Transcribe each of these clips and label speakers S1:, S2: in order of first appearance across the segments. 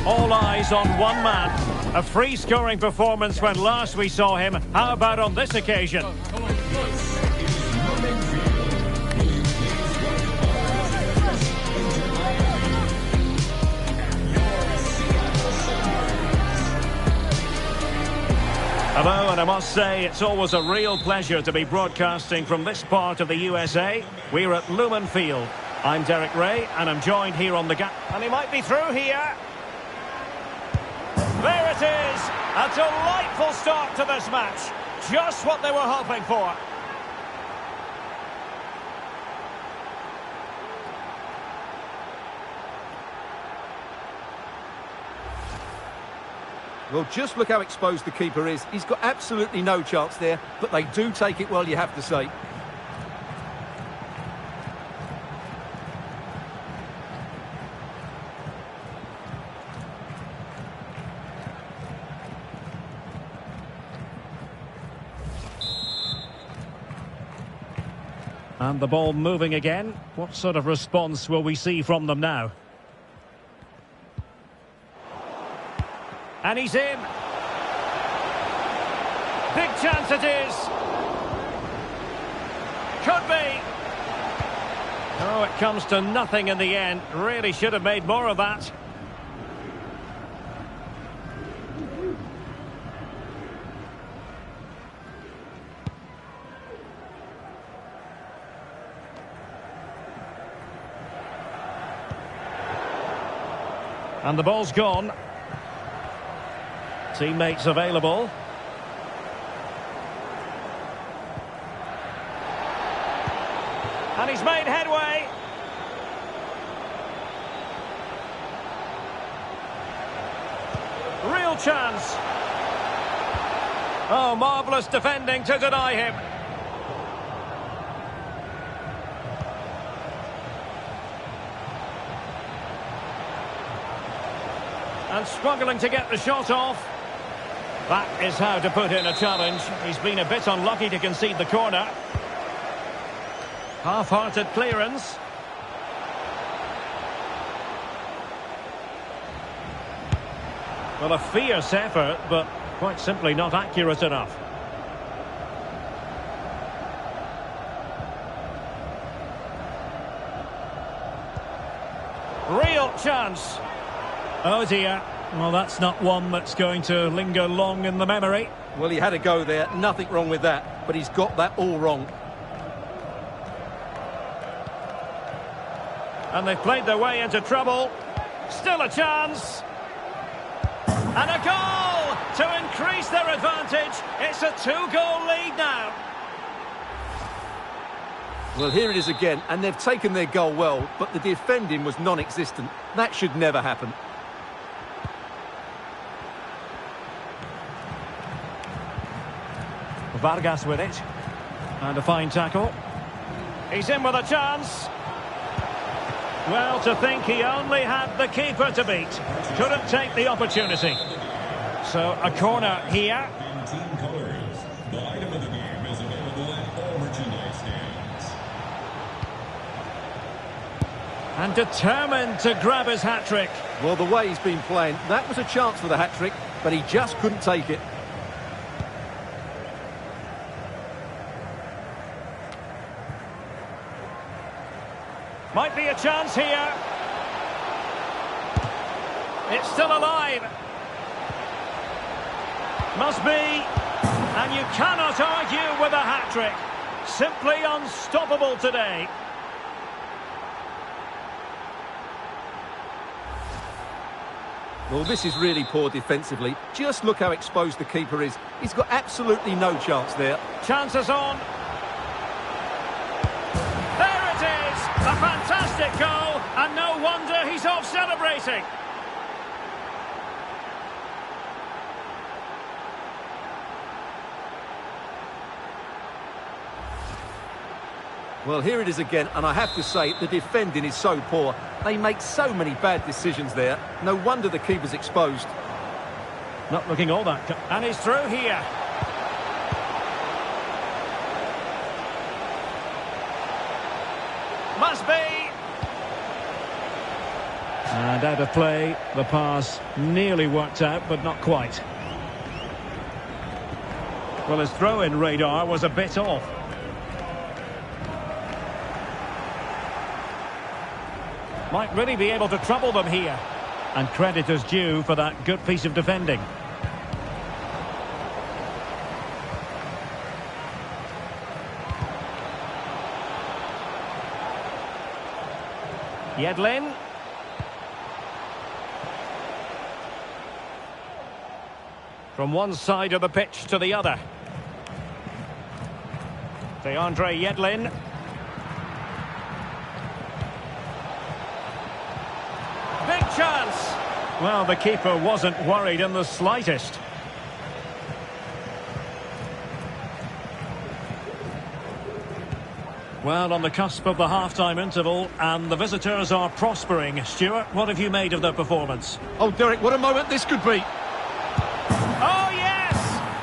S1: All eyes on one man. A free-scoring performance when last we saw him. How about on this occasion? Hello, and I must say it's always a real pleasure to be broadcasting from this part of the USA. We're at Lumen Field. I'm Derek Ray, and I'm joined here on the gap. And he might be through here. There it is! A delightful start to this match. Just what they were hoping for.
S2: Well, just look how exposed the keeper is. He's got absolutely no chance there, but they do take it well, you have to say.
S1: And the ball moving again. What sort of response will we see from them now? And he's in. Big chance it is. Could be. Oh, it comes to nothing in the end. Really should have made more of that. And the ball's gone. Teammates available. And he's made headway. Real chance. Oh, marvellous defending to deny him. And struggling to get the shot off. That is how to put in a challenge. He's been a bit unlucky to concede the corner. Half-hearted clearance. Well, a fierce effort, but quite simply not accurate enough. Real chance. Oh dear. Well, that's not one that's going to linger long in the memory.
S2: Well, he had a go there. Nothing wrong with that. But he's got that all wrong.
S1: And they've played their way into trouble. Still a chance. And a goal to increase their advantage. It's a 2-goal lead now.
S2: Well, here it is again. And they've taken their goal well. But the defending was non-existent. That should never happen.
S1: Vargas with it. And a fine tackle. He's in with a chance. Well, to think he only had the keeper to beat. Couldn't take the opportunity. So, a corner here.
S3: In team colours, the item of the game is available at all merchandise stands.
S1: And determined to grab his hat-trick.
S2: Well, the way he's been playing, that was a chance for the hat-trick, but he just couldn't take it.
S1: Might be a chance here. It's still alive. Must be. And you cannot argue with a hat-trick. Simply unstoppable today.
S2: Well, this is really poor defensively. Just look how exposed the keeper is. He's got absolutely no chance there.
S1: Chances on. There it is! A fantastic goal, and no wonder he's off celebrating.
S2: Well, here it is again, and I have to say, the defending is so poor. They make so many bad decisions there. No wonder the keeper's exposed.
S1: Not looking all that... And he's through here. Must be. And out of play, the pass nearly worked out, but not quite. Well, his throw-in radar was a bit off. Might really be able to trouble them here. And credit is due for that good piece of defending. Yedlin. From one side of the pitch to the other. DeAndre Yedlin. Big chance! Well, the keeper wasn't worried in the slightest. Well, on the cusp of the half-time interval, and the visitors are prospering. Stuart, what have you made of their performance?
S2: Oh, Derek, what a moment this could be.
S1: Oh, yes!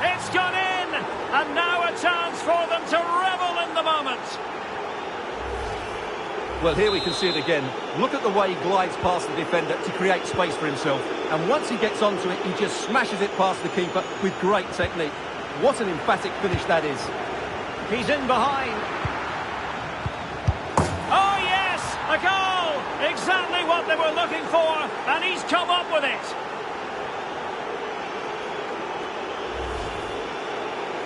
S1: It's gone in! And now a chance for them to revel in the moment.
S2: Well, here we can see it again. Look at the way he glides past the defender to create space for himself. And once he gets onto it, he just smashes it past the keeper with great technique. What an emphatic finish that is.
S1: He's in behind. Oh, yes! A goal! Exactly what they were looking for, and he's come up with it.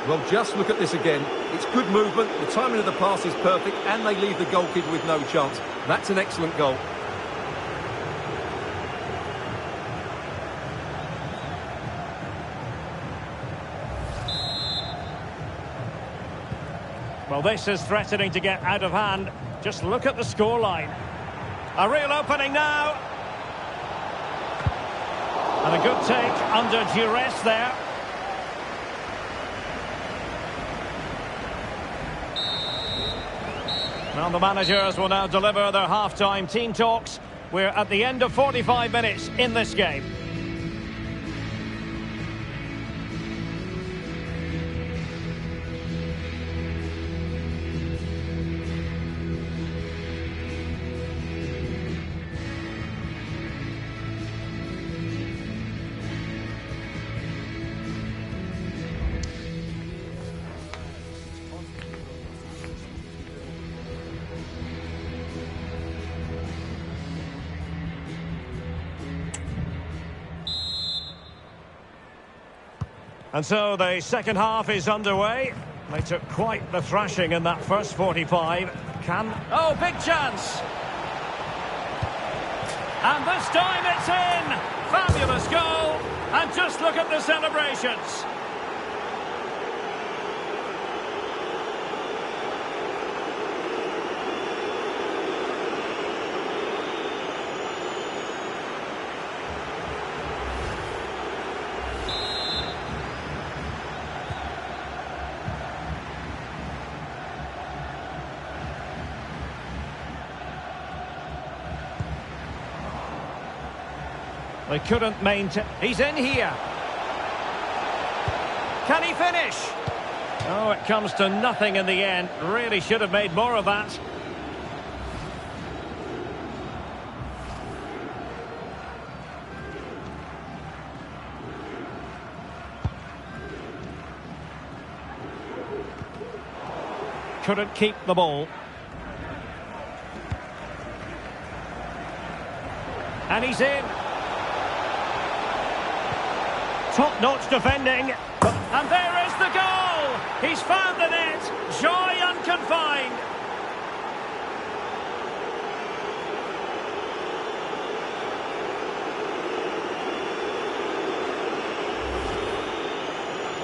S2: Well, just look at this again. It's good movement, the timing of the pass is perfect, and they leave the goalkeeper with no chance. That's an excellent goal.
S1: Well, this is threatening to get out of hand. Just look at the scoreline. A real opening now. And a good take under duress there. Well, the managers will now deliver their half-time team talks. We're at the end of 45 minutes in this game. And so the second half is underway. They took quite the thrashing in that first 45. Oh, big chance! And this time it's in! Fabulous goal! And just look at the celebrations. They couldn't maintain. He's in here. Can he finish? Oh, it comes to nothing in the end. Really should have made more of that. Couldn't keep the ball. And he's in. Top-notch defending, and there is the goal! He's found the net, joy unconfined.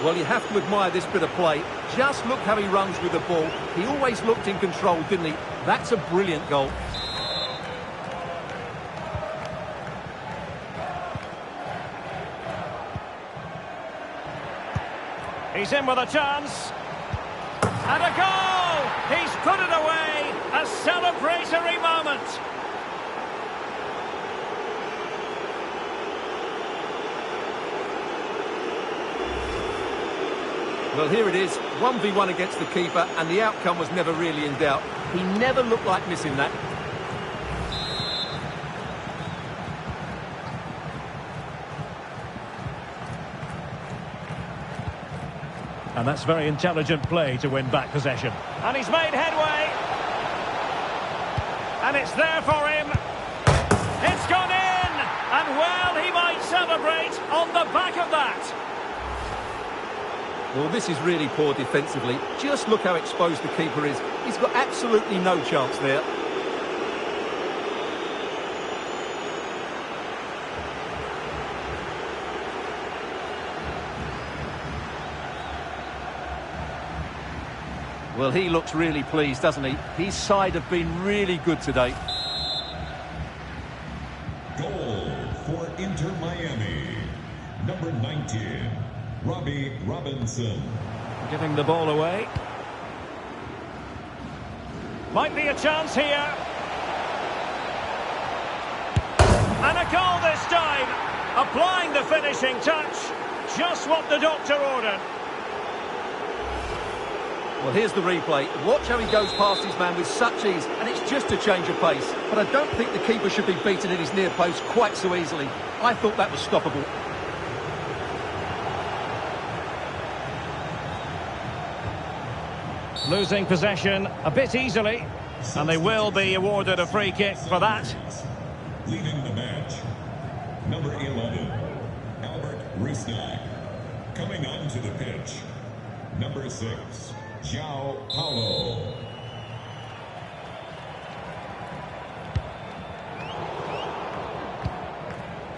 S2: Well, you have to admire this bit of play. Just look how he runs with the ball. He always looked in control, didn't he? That's a brilliant goal.
S1: He's in with a chance. And a goal! He's put it away! A celebratory moment!
S2: Well, here it is, 1v1 against the keeper, and the outcome was never really in doubt. He never looked like missing that.
S1: And that's very intelligent play to win back possession. And he's made headway. And it's there for him. It's gone in. And well, he might celebrate on the back of that.
S2: Well, this is really poor defensively. Just look how exposed the keeper is. He's got absolutely no chance there. Well, he looks really pleased, doesn't he? His side have been really good today.
S3: Goal for Inter Miami. Number 19, Robbie Robinson.
S1: Giving the ball away. Might be a chance here. And a goal this time. Applying the finishing touch. Just what the doctor ordered.
S2: Well, here's the replay. Watch how he goes past his man with such ease, and it's just a change of pace. But I don't think the keeper should be beaten at his near post quite so easily. I thought that was stoppable.
S1: Losing possession a bit easily, and they will be awarded a free kick for that.
S3: Leading the match, number 11, Albert Rusnak. Coming onto the pitch, number 6, João Paulo.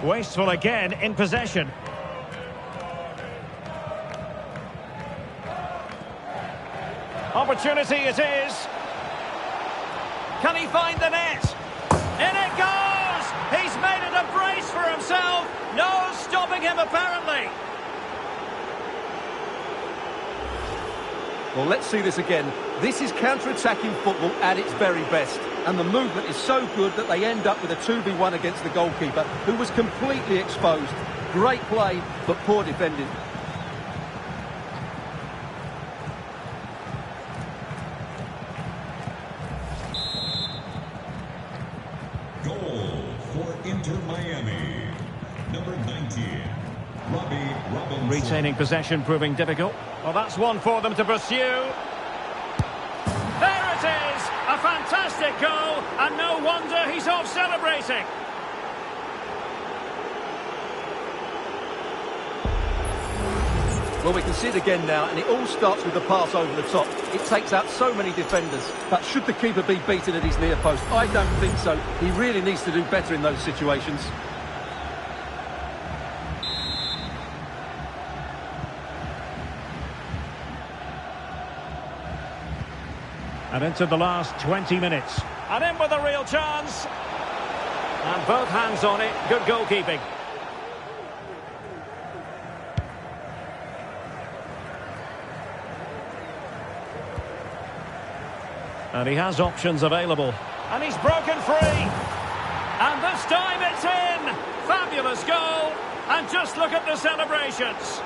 S1: Wasteful again in possession. Opportunity it is. Can he find the net? In it goes! He's made it a brace for himself. No stopping him apparently.
S2: Well, let's see this again. This is counter-attacking football at its very best. And the movement is so good that they end up with a 2v1 against the goalkeeper, who was completely exposed. Great play, but poor defending.
S3: Goal for Inter Miami. Number 19, Robbie Robinson.
S1: Retaining possession proving difficult. Well, that's one for them to pursue. There it is! A fantastic goal, and no wonder he's off celebrating.
S2: Well, we can see it again now, and it all starts with the pass over the top. It takes out so many defenders. But should the keeper be beaten at his near post? I don't think so. He really needs to do better in those situations.
S1: And into the last 20 minutes. And in with a real chance. And both hands on it. Good goalkeeping. And he has options available. And he's broken free. And this time it's in. Fabulous goal. And just look at the celebrations.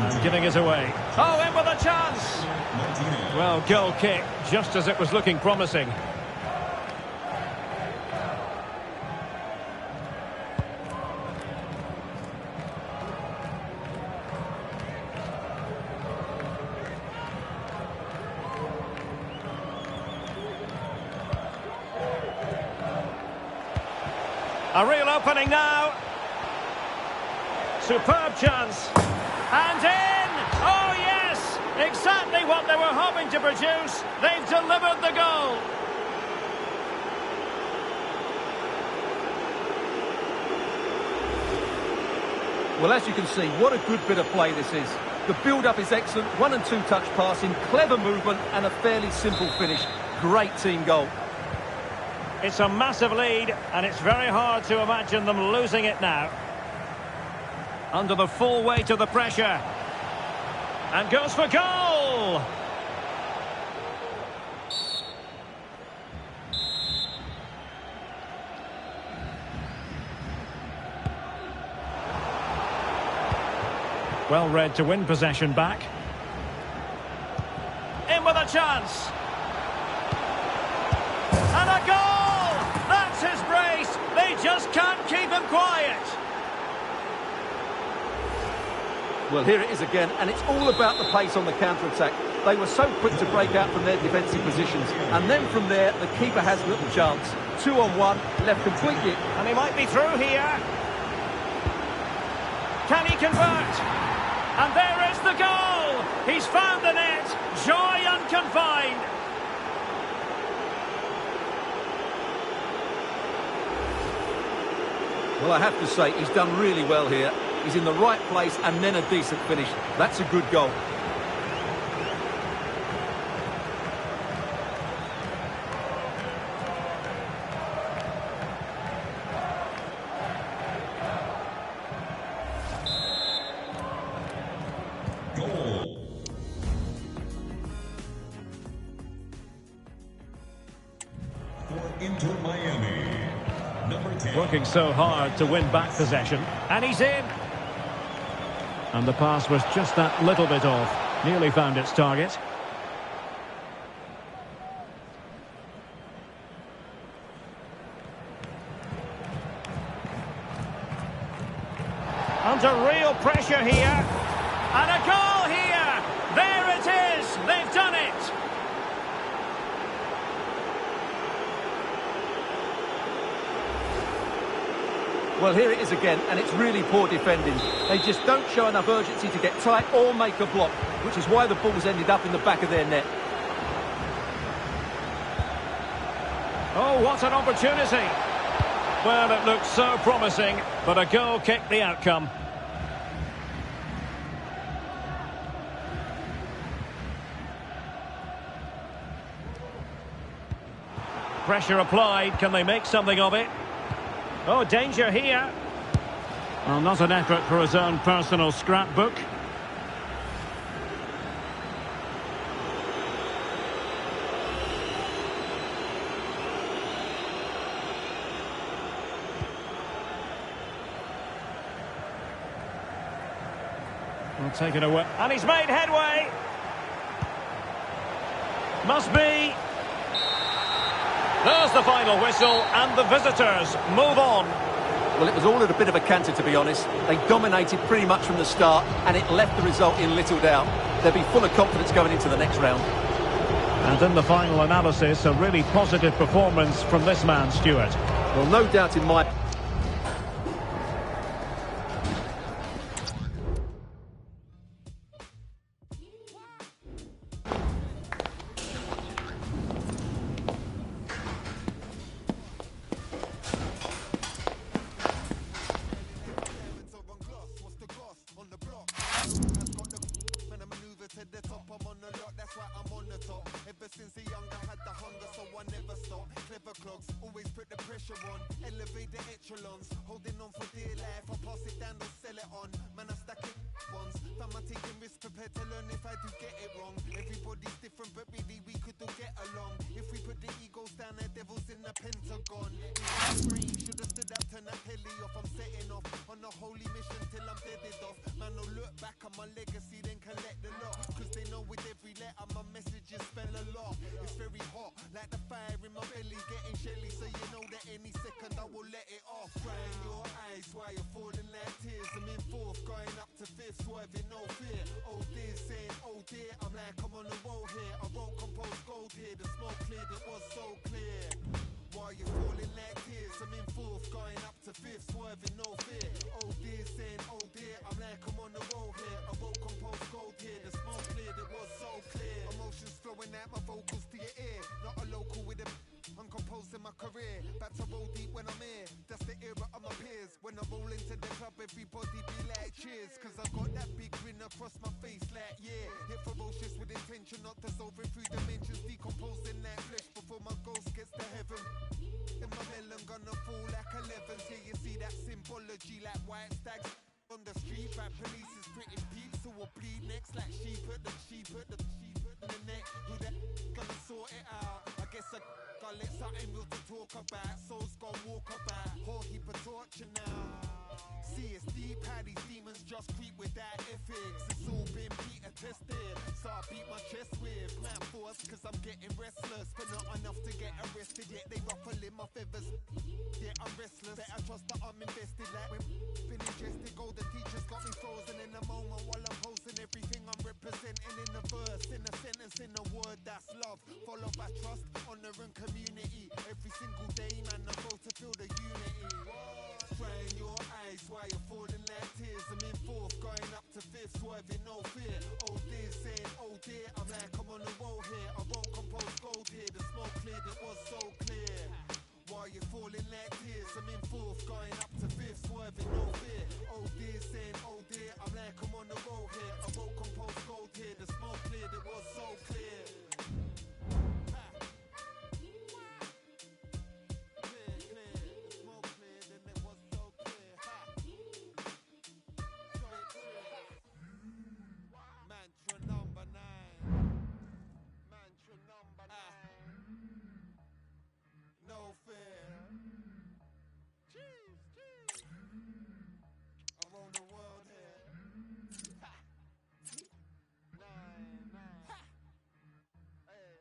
S1: And giving it away. Oh, in with a chance. Well, goal kick, just as it was looking promising. A real opening now. Superb chance. And in! Oh, yes! Exactly what they were hoping to produce. They've delivered the goal.
S2: Well, as you can see, what a good bit of play this is. The build-up is excellent, 1- and 2-touch passing, clever movement, and a fairly simple finish. Great team goal.
S1: It's a massive lead, and it's very hard to imagine them losing it now. Under the full weight of the pressure. And goes for goal! Well read to win possession back. In with a a chance. And a goal! That's his brace. They just can't keep him quiet.
S2: Well, here it is again, and it's all about the pace on the counter-attack. They were so quick to break out from their defensive positions. And then from there, the keeper has little chance. 2-on-1, left completely.
S1: And he might be through here. Can he convert? And there is the goal! He's found the net. Joy unconfined.
S2: Well, I have to say, he's done really well here. He's in the right place and then a decent finish. That's a good goal.
S3: Goal. For Inter Miami, number 10.
S1: Working so hard to win back possession. And he's in. And the pass was just that little bit off. Nearly found its target. Under real pressure here. And a goal here! There it is! They've done it!
S2: Well, here it is again, and it's really poor defending. They just don't show enough urgency to get tight or make a block, which is why the ball's ended up in the back of their net.
S1: Oh, what an opportunity! Well, it looked so promising, but a goal kicked the outcome. Pressure applied, can they make something of it? Oh, danger here. Well, not an effort for his own personal scrapbook. We'll take it away. And he's made headway. Must be. There's the final whistle, and the visitors move on.
S2: Well, it was all at a bit of a canter, to be honest. They dominated pretty much from the start, and it left the result in little doubt. They'll be full of confidence going into the next round.
S1: And in the final analysis, a really positive performance from this man, Stuart.
S2: Well, no doubt in my...
S4: Since a young I had the hunger, so I never stop. Clever clogs, always put the pressure on. Elevate the echelons, holding on for dear life. I pass it down, don't sell it on. Man, I stack it ones. Fam, I'm taking risks, prepared to learn if I do get it wrong. Everybody's different, but really we could all get along. If we put the egos down, the devil's in the Pentagon. Should have stood up, turn that telly off. I'm setting off on a holy mission till I'm deaded off. Man, I'll look back on my legacy, then collect the lot. Cause they know with every letter my messages spell a lot. It's very hot, like the fire in my belly, getting shelly, so you know that any second I will let it off. Crying your eyes while you're falling like tears. I'm in fourth, going up to fifth, swerving no fear. Oh dear, saying oh dear, I'm like I'm on the road here. I won't compose gold here, the smoke cleared, it was so clear. While you're falling like tears, I'm in fourth, going up to fifth, swerving no fear. Oh dear, saying oh dear, I'm like I'm on the road here. I won't compose gold here, the smoke cleared, it was so clear. Emotions flowing out my vocals to your ear, not a local with a I'm composing my career, back to roll deep when I'm here. That's the era of my peers. When I roll into the club, everybody be like cheers. Cause I got that big grin across my face like yeah. Hit ferocious with intention, not dissolving through dimensions, decomposing that flesh before my ghost gets to heaven. Then my melon gonna fall like 11s. Yeah, you see that symbology like white stags on the street. Bad police is British peeps who will bleed next like sheep at the neck. Who that gonna sort it out? I guess I let something real to talk about. Souls gonna walk about. Whole heap of torture now. See, it's deep how these demons just creep without ethics. It's all been been Peter tested. So I beat my chest with man force, cause I'm getting restless. But not enough to get arrested, yet they ruffling my feathers. Yeah, I'm restless, better trust that I'm invested. Like when been ingested, golden teachers got me frozen in a moment while I'm posting everything I'm representing in a verse, in a sentence, in a word. That's love, followed by trust, honor and community. Every single day, man, I go to feel the unity. Crying your eyes while you're falling like tears. I'm in fourth, going up to fifth, swerving no fear. Oh dear, saying oh dear, I'm like I'm on the road here. I won't compose gold here, the smoke cleared, it was so clear. While you're falling like tears, I'm in fourth, going up to fifth, swerving no fear. Oh dear, saying oh dear, I'm like I'm on the road here. I won't compose gold here, the smoke cleared, it was so clear. No fear. Cheese. Around the world here. Ha. 9. Ha. Hey.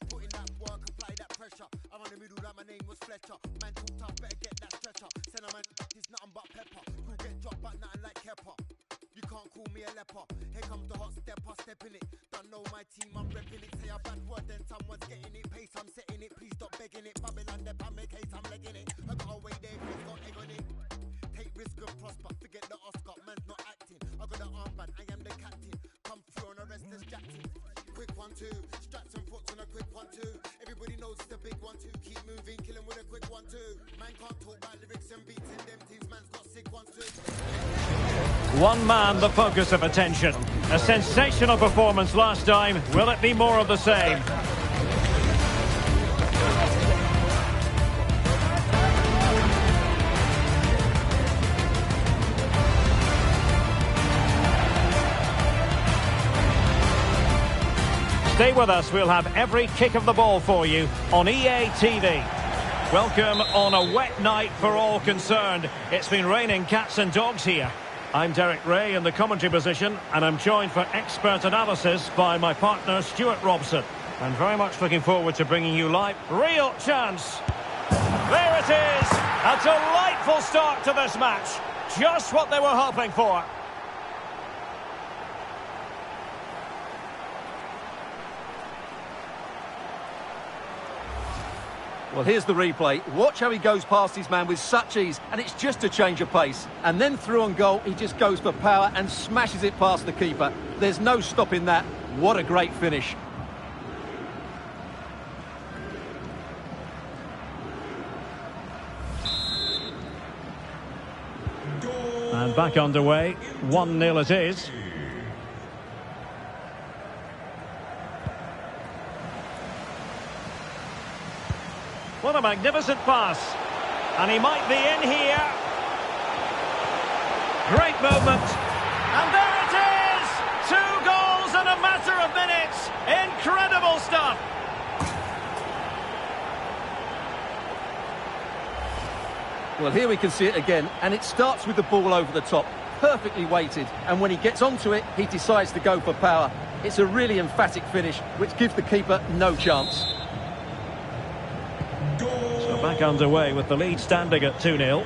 S4: Putting that work, apply that pressure. I'm on the middle like my name was Fletcher. Man too tough, better get that stretcher. Send a man, he's nothing but pepper. You get dropped but nothing like Kepper. You can't call me a leper. Here comes the hot stepper, step in it. Don't know my team, I'm repping it. Say a bad word, then someone's getting it. Pace, I'm setting it. Please stop begging it. Babylon, the pan make case, I'm legging it. I got away there, please got egg on it. Take risk and prosper. Forget the Oscar, man's not acting. I got an armband, I am the captain. Come through on a restless Jackson. Quick 1-2, straps and foots on a quick 1-2. Everybody knows it's a big 1-2. Keep moving, kill him with a quick 1-2. Man can't talk about lyrics and beats in them teams. Man's got sick 1-2.
S1: One man, the focus of attention. A sensational performance last time. Will it be more of the same? Stay with us, we'll have every kick of the ball for you on EA TV. Welcome on a wet night for all concerned. It's been raining cats and dogs here. I'm Derek Ray in the commentary position, and I'm joined for expert analysis by my partner Stuart Robson. And very much looking forward to bringing you live. Real chance. There it is. A delightful start to this match. Just what they were hoping for.
S2: Well, here's the replay. Watch how he goes past his man with such ease, and it's just a change of pace. And then through on goal, he just goes for power and smashes it past the keeper. There's no stopping that. What a great finish.
S1: And back underway. 1-0 it is. What a magnificent pass. And he might be in here. Great movement. And there it is! 2 goals in a matter of minutes. Incredible stuff.
S2: Well, here we can see it again, and it starts with the ball over the top. Perfectly weighted, and when he gets onto it, he decides to go for power. It's a really emphatic finish, which gives the keeper no chance.
S1: So back underway with the lead standing at 2-0.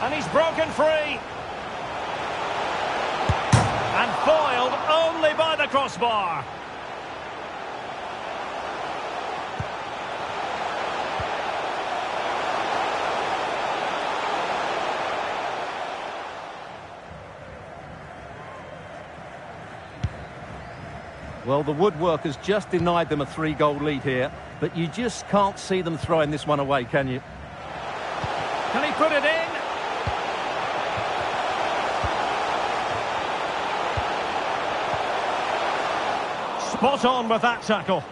S1: And he's broken free. And foiled only by the crossbar.
S2: Well, the woodwork has just denied them a 3-goal lead here, but you just can't see them throwing this one away, can you?
S1: Can he put it in? Spot on with that tackle.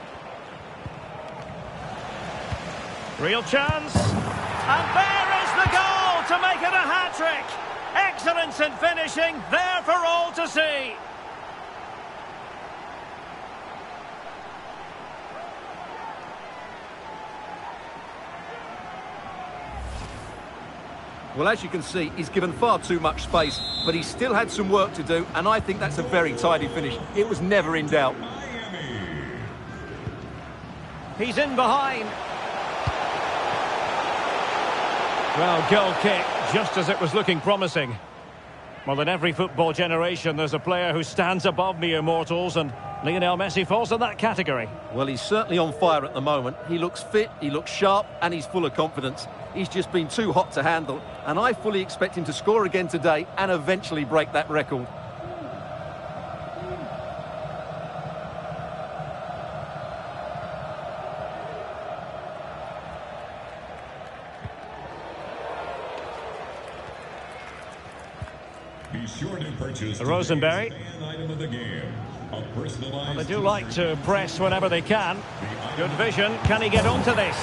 S1: Real chance. And there is the goal to make it a hat-trick. Excellence in finishing, there for all to see.
S2: Well, as you can see, he's given far too much space, but he still had some work to do, and I think that's a very tidy finish. It was never in doubt.
S1: He's in behind. Well, goal kick, just as it was looking promising. Well, in every football generation, there's a player who stands above mere mortals, and Lionel Messi falls in that category.
S2: Well, he's certainly on fire at the moment. He looks fit, he looks sharp, and he's full of confidence. He's just been too hot to handle, and I fully expect him to score again today and eventually break that record.
S3: Be sure to purchase
S1: Rosenberry.
S3: fan item of the game. A personalized
S1: They do like to press whenever they can. Good vision. Can he get onto this?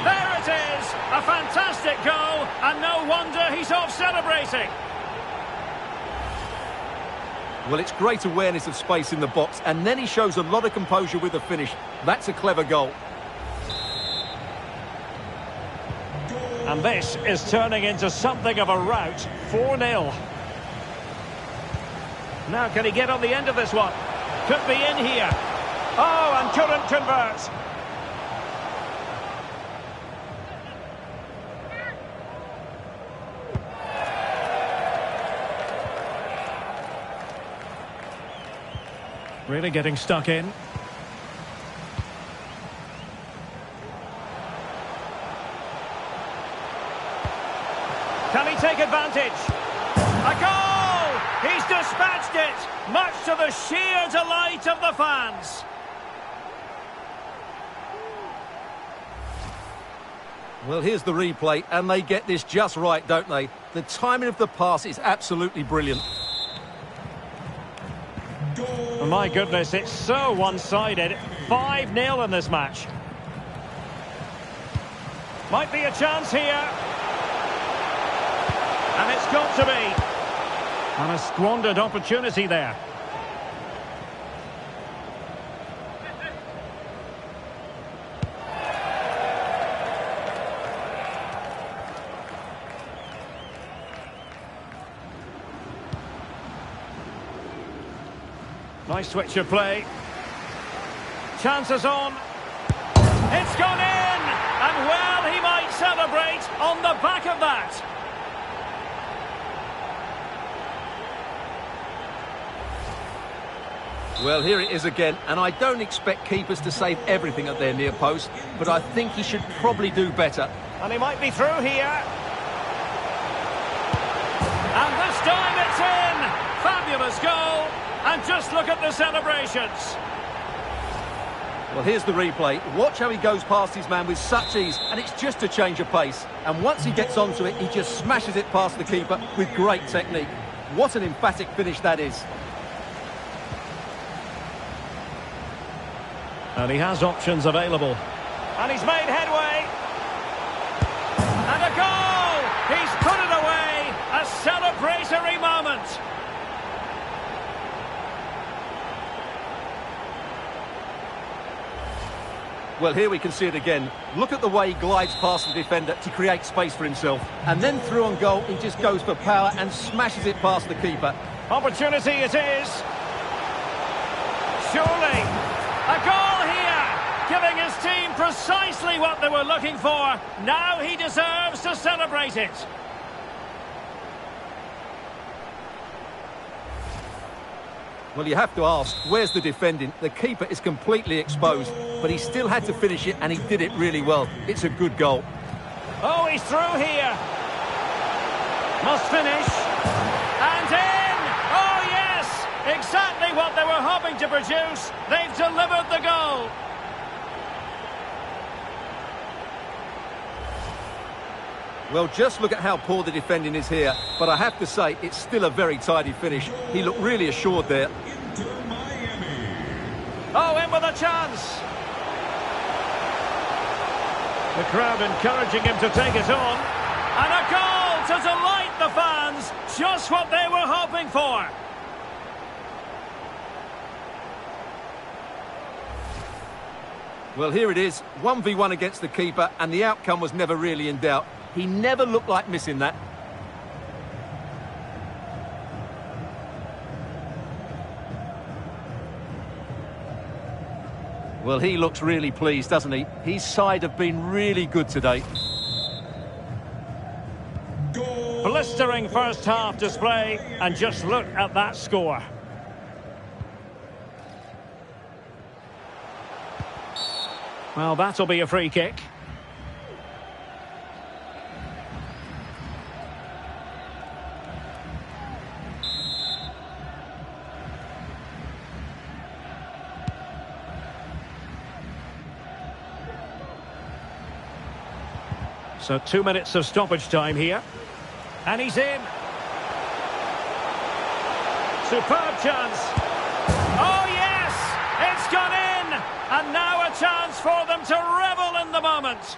S1: There it is! A fantastic goal, and no wonder he's off celebrating.
S2: Well, it's great awareness of space in the box, and then he shows a lot of composure with the finish. That's a clever goal.
S1: And this is turning into something of a rout. 4-0. Now, can he get on the end of this one? Could be in here. Oh, and couldn't convert. Really getting stuck in. Can he take advantage? A goal! He's dispatched it, much to the sheer delight of the fans.
S2: Well, here's the replay, and they get this just right, don't they? The timing of the pass is absolutely brilliant.
S1: Oh, my goodness, it's so one-sided. 5-0 in this match. Might be a chance here. And it's got to be. And a squandered opportunity there. Nice switch of play. Chances on. It's gone in! And well, he might celebrate on the back of that.
S2: Well, here it is again, and I don't expect keepers to save everything at their near post, but I think he should probably do better.
S1: And he might be through here. And this time it's in! Fabulous goal! And just look at the celebrations.
S2: Well, here's the replay. Watch how he goes past his man with such ease, and it's just a change of pace. And once he gets onto it, he just smashes it past the keeper with great technique. What an emphatic finish that is.
S1: And he has options available. And he's made headway. And a goal! He's put it away! A celebratory moment.
S2: Well, here we can see it again. Look at the way he glides past the defender to create space for himself. And then through on goal, he just goes for power and smashes it past the keeper.
S1: Opportunity it is. Surely. A goal here, giving his team precisely what they were looking for. Now he deserves to celebrate it.
S2: Well, you have to ask, where's the defending? The keeper is completely exposed, but he still had to finish it, and he did it really well. It's a good goal.
S1: Oh, he's through here. Must finish. And in! Oh, yes! Exactly what they were hoping to produce. They've delivered the goal.
S2: Well, just look at how poor the defending is here. But I have to say, it's still a very tidy finish. He looked really assured there.
S3: Inter Miami.
S1: Oh, in with a chance. The crowd encouraging him to take it on. And a goal to delight the fans. Just what they were hoping for.
S2: Well, here it is. 1v1 against the keeper, and the outcome was never really in doubt. He never looked like missing that. Well, he looks really pleased, doesn't he? His side have been really good today.
S3: Goal.
S1: Blistering first half display, and just look at that score. Well, that'll be a free kick. So 2 minutes of stoppage time here. And he's in. Superb chance. Oh, yes! It's gone in! And now a chance for them to revel in the moment.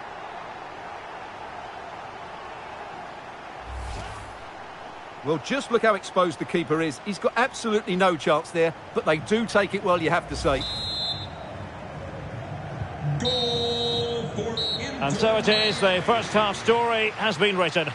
S2: Well, just look how exposed the keeper is. He's got absolutely no chance there, but they do take it well, you have to say.
S3: Goal for Inter.
S1: And so it is, the first half story has been written.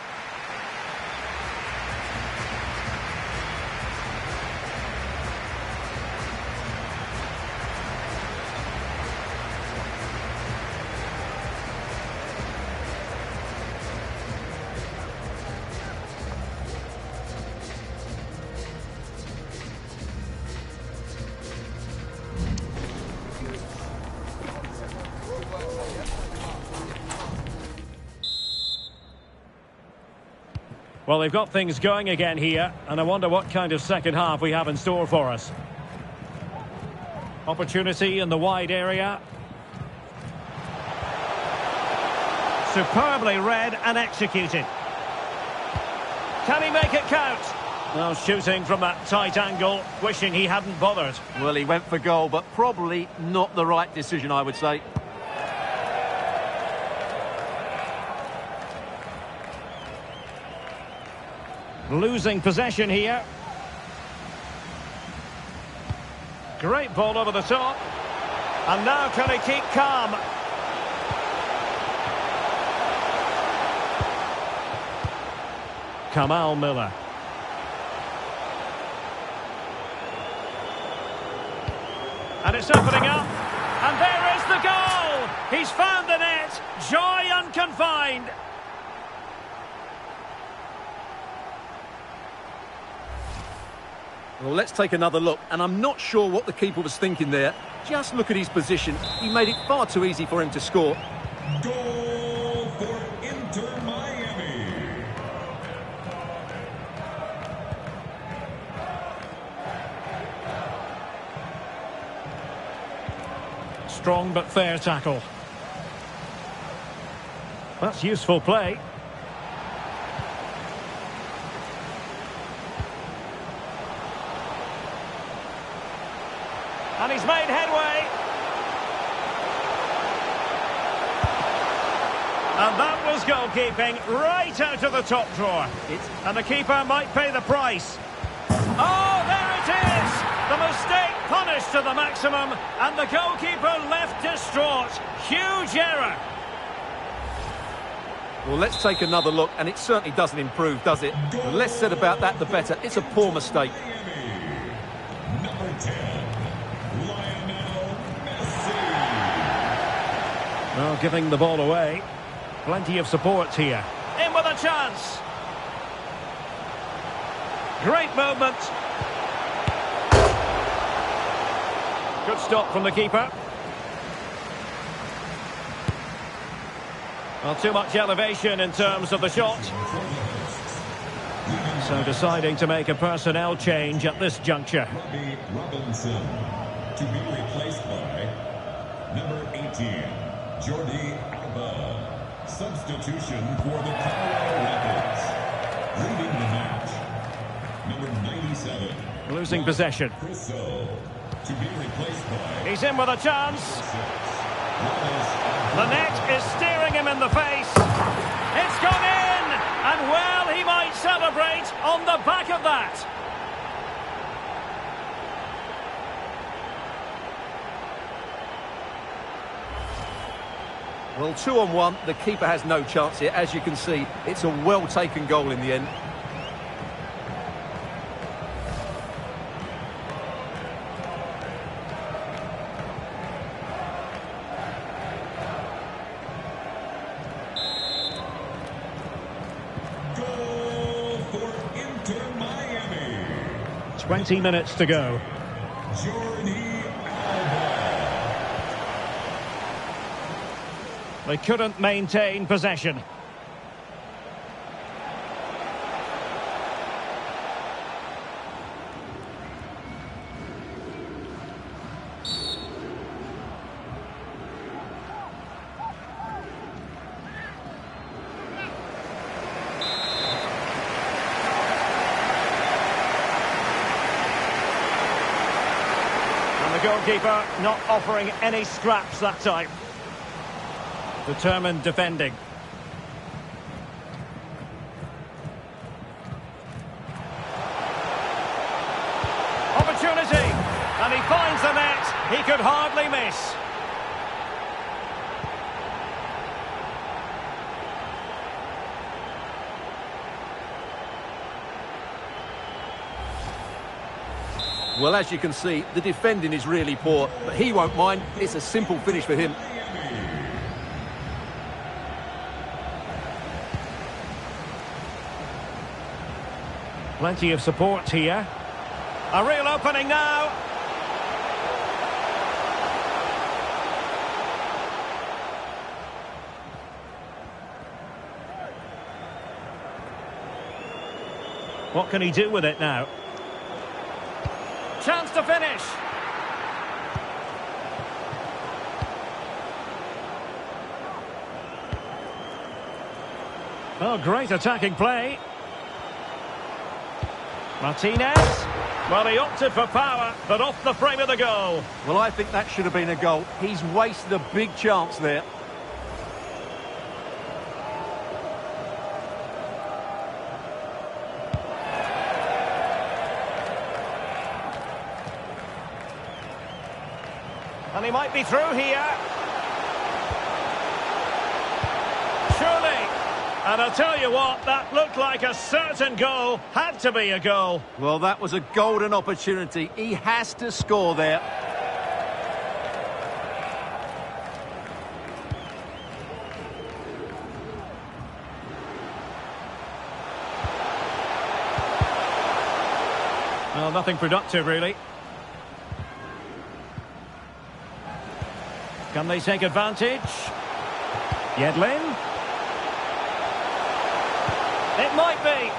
S1: Well, they've got things going again here, and I wonder what kind of second half we have in store for us. Opportunity in the wide area. Superbly read and executed. Can he make it count? Well, shooting from that tight angle, wishing he hadn't bothered.
S2: Well, he went for goal, but probably not the right decision, I would say.
S1: Losing possession here. Great ball over the top. And now can he keep calm? Kamal Miller. And it's opening up. And there is the goal! He's found the net. Joy unconfined.
S2: Well, let's take another look, and I'm not sure what the keeper was thinking there. Just look at his position. He made it far too easy for him to score.
S3: Goal for Inter Miami.
S1: Strong but fair tackle. That's useful play. And he's made headway. And that was goalkeeping right out of the top drawer. And the keeper might pay the price. Oh, there it is! The mistake punished to the maximum, and the goalkeeper left distraught. Huge error.
S2: Well, let's take another look, and it certainly doesn't improve, does it? The less said about that, the better. It's a poor mistake.
S3: Number 10.
S1: Well, giving the ball away. Plenty of support here. In with a chance. Great movement. Good stop from the keeper. Well, too much elevation in terms of the shot. So deciding to make a personnel change at this juncture.
S3: Robinson to be replaced by number 18. Jordi Alba. Substitution for the Colorado Rapids. Leading the match, number 97.
S1: Losing possession.
S3: Crusoe. To be replaced by...
S1: He's in with a chance. The net is staring him in the face. It's gone in! And well, he might celebrate on the back of that.
S2: Well, 2-on-1, the keeper has no chance here. As you can see, it's a well-taken goal in the end.
S3: Goal for Inter Miami.
S1: 20 minutes to go.
S3: Jordi Alba.
S1: They couldn't maintain possession. And the goalkeeper not offering any scraps that time. Determined defending. Opportunity! And he finds the net. He could hardly miss.
S2: Well, as you can see, the defending is really poor, but he won't mind. It's a simple finish for him.
S1: Plenty of support here. A real opening now. What can he do with it now? Chance to finish. Oh, great attacking play. Martinez. Well, he opted for power, but off the frame of the goal.
S2: Well, I think that should have been a goal. He's wasted a big chance there.
S1: And he might be through here. Surely. And I'll tell you what, that looked like a certain goal. Had to be a goal.
S2: Well, that was a golden opportunity. He has to score there.
S1: Well, nothing productive, really. Can they take advantage? Yedlin. It might be.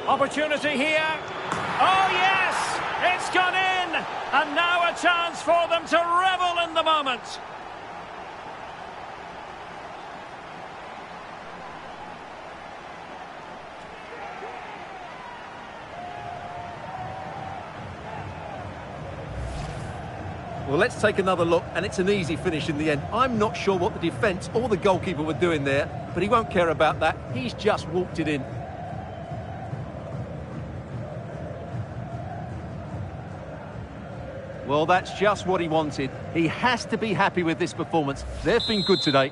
S1: Opportunity here. Oh, yes! It's gone in! And now a chance for them to revel in the moment.
S2: Well, let's take another look, and it's an easy finish in the end. I'm not sure what the defence or the goalkeeper were doing there, but he won't care about that. He's just walked it in. Well, that's just what he wanted. He has to be happy with this performance. They've been good today.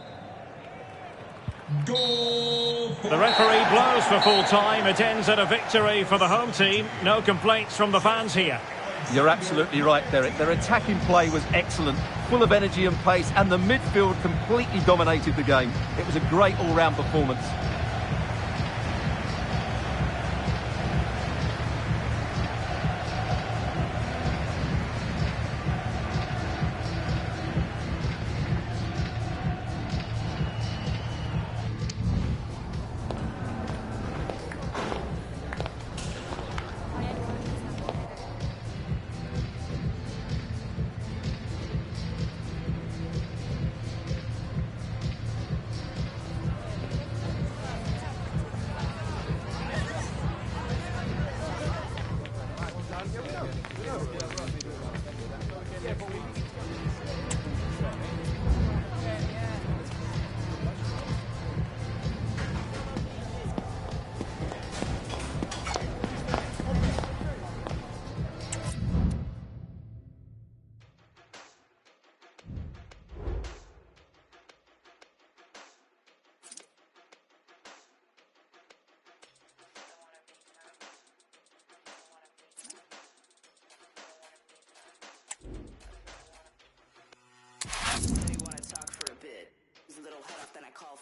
S3: Goal for...
S1: The referee blows for full time. It ends at a victory for the home team. No complaints from the fans here.
S2: You're absolutely right, Derek. Their attacking play was excellent, full of energy and pace, and the midfield completely dominated the game. It was a great all-round performance.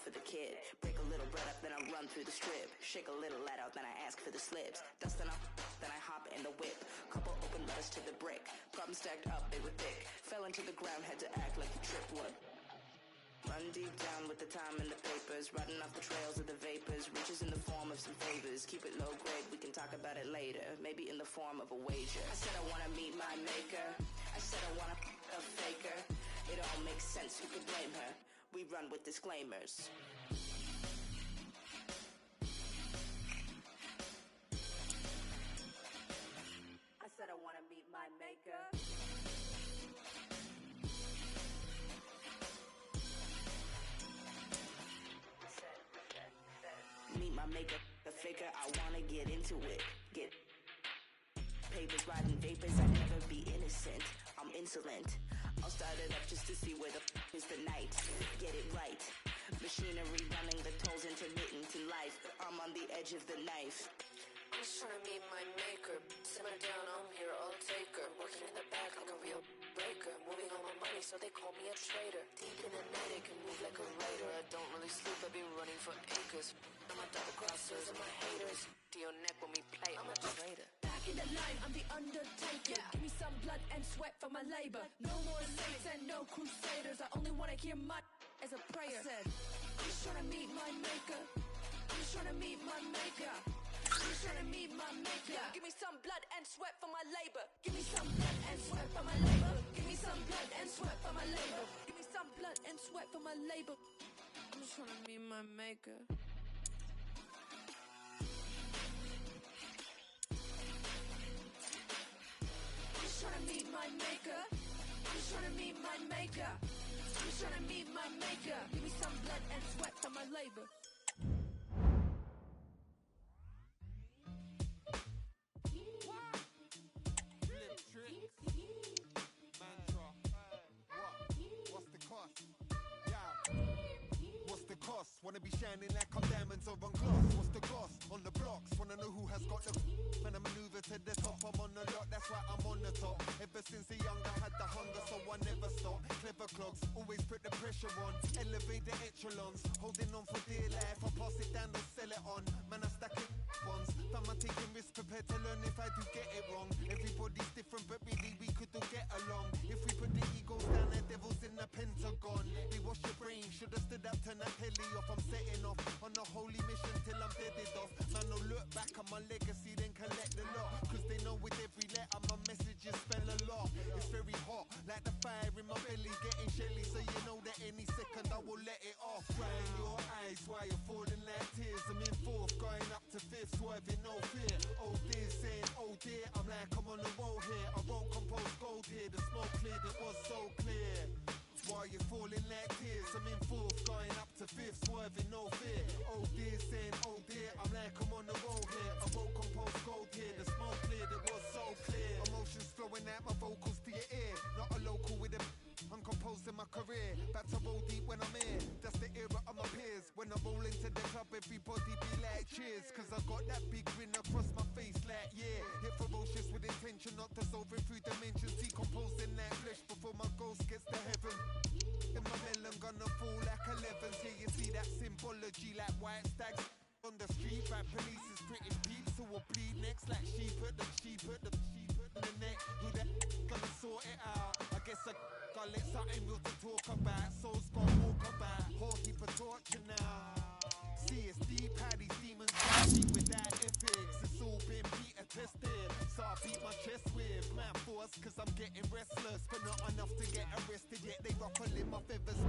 S5: for the kid. Break a little bread up, then I run through the strip. Shake a little let out, then I ask for the slips. Dustin up, then I hop in the whip. Couple open letters to the brick. Problems stacked up, they were thick. Fell into the ground, had to act like the trip would. Run deep down with the time and the papers. Riding off the trails of the vapors. Riches in the form of some favors. Keep it low grade, we can talk about it later. Maybe in the form of a wager. I said I wanna meet my maker. I said I wanna a faker. It all makes sense, who could blame her? We run with disclaimers. I said I wanna meet my maker. Meet my maker, the faker, I wanna get into it. Get papers, riding vapors, I'd never be innocent. I'm insolent. I'll start it up just to see where the is the night. Get it right. Machinery running, the tolls intermittent to life. I'm on the edge of the knife.
S6: I'm just trying to meet my maker. Simmer down, I'm here, I'll take her. Working in the back like a real breaker. Moving all my money, so they call me a trader. Deep in the night, I can move like a raider. I don't really sleep, I be running for acres. I'm a double crossers and my haters. To your neck when we play, I'm a traitor.
S7: Back in the line, I'm the undertaker. Give me some blood and sweat for my labor. No more saints and no crusaders. I only wanna hear my as a prayer. I said, I'm just trying to meet my maker. I'm just trying to meet my maker. I'm just trying to meet my maker. Give me some blood and sweat for my labor. Give me some blood and sweat for my labor. Give me some blood and sweat for my labor. Give me some blood and sweat for my labor. I'm just trying to meet my maker. I'm just trying to meet my maker. I'm just trying to meet my maker. I'm just trying to meet my maker. Give me some blood and sweat for my labor.
S4: Flip tricks. Mantra. What? What's the cost? Yeah. What's the cost? Wanna be shining like I'm diamonds or on gloss. What's the cost? On the blocks. Wanna know who has got the when I maneuver to the top, I'm on the lot, that's why I'm on the top. Ever since a young I had the hunger, so I never stop. Clever clogs, always put the pressure on. Elevate the echelons, holding on for dear life. I pass it down, don't sell it on. Man, I stack it bonds. Fam, I'm taking risks, prepared to learn if I do get it wrong. Everybody's different, but really we could all get along. If we put the egos down, the devil's in the Pentagon. They wash your brain, should've stood up, turn that telly off. I'm setting off on a holy mission till I'm deaded off. Man, no look back on my legacy, then collect the lot. Cause they know with every letter my messages spell a lot. It's very hot, like the fire in my belly, getting shelly. So you know that any second I will let it off. Crying your eyes while you're falling like tears. I'm in fourth, going up to fifth, swerving no fear. Oh dear, saying oh dear, I'm like I'm on the roll here. I won't compose gold here, the smoke cleared, it was so clear. While you're falling like tears, I'm in fourth, going up to fifth, swerving no fear. Oh dear, saying oh dear, I'm like I'm on the roll here. I won't compose gold here, the smoke cleared, it was so clear. Emotions flowing out my vocals to your ear. Not a local with a I'm composing my career, back to roll deep when I'm here. That's the era of my peers. When I roll into the club, everybody be like cheers. Cause I got that big grin across my face like yeah. Hit ferocious with intention, not dissolving through dimensions. Decomposing that flesh before my ghost gets to heaven. And my melon gonna fall like 11s. Yeah, you see that symbology like white stags on the street. By police is British peeps who will bleed next like sheep at the neck. Who that gonna sort it out? I guess I gotta let something real to talk about. Souls gonna walk about. Whole heap of torture now. See it's deep how these demons fight without ethics. It's all been Peter tested. So I beat my chest with my force. Cause I'm getting restless. But not enough to get arrested. Yet they ruffling my feathers.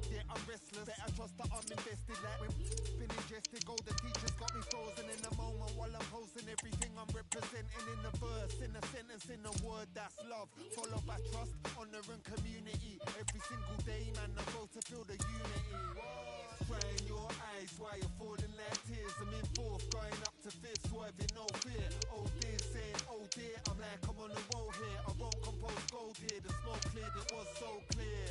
S4: Yeah, I'm restless. Better trust that I'm invested. Like when been ingested. Golden teachers got me frozen in the moment. While I'm posing everything I'm representing in the verse. In a sentence, in a word, that's love. Followed by trust, honor and community. Every single day, man, I go to feel the unity. Crying your eyes while you're falling like tears. I'm in fourth, going up to fifth, swerving no fear. Oh dear, saying oh dear, I'm like I'm on the roll here. I won't compose gold here, the smoke cleared, it was so clear.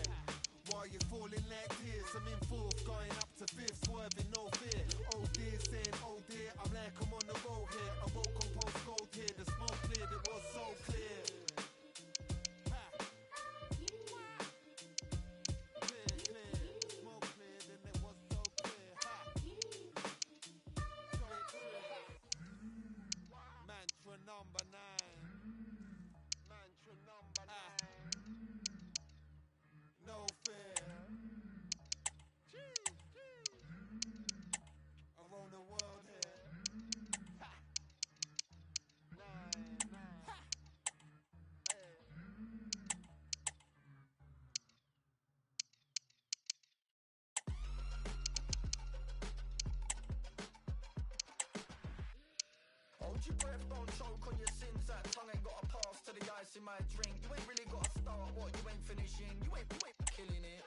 S4: While you're falling like tears, I'm in fourth, going up to fifth, swerving no fear. Oh dear, saying oh dear, I'm like I'm on the roll here. I won't compose gold here, the smoke cleared, it was so clear. Clear, the smoke cleared, and it was so clear.
S8: Hold your breath, don't choke on your sins. That tongue ain't got a pass to the ice in my drink. You ain't really got to start what you ain't finishing. You ain't killing it.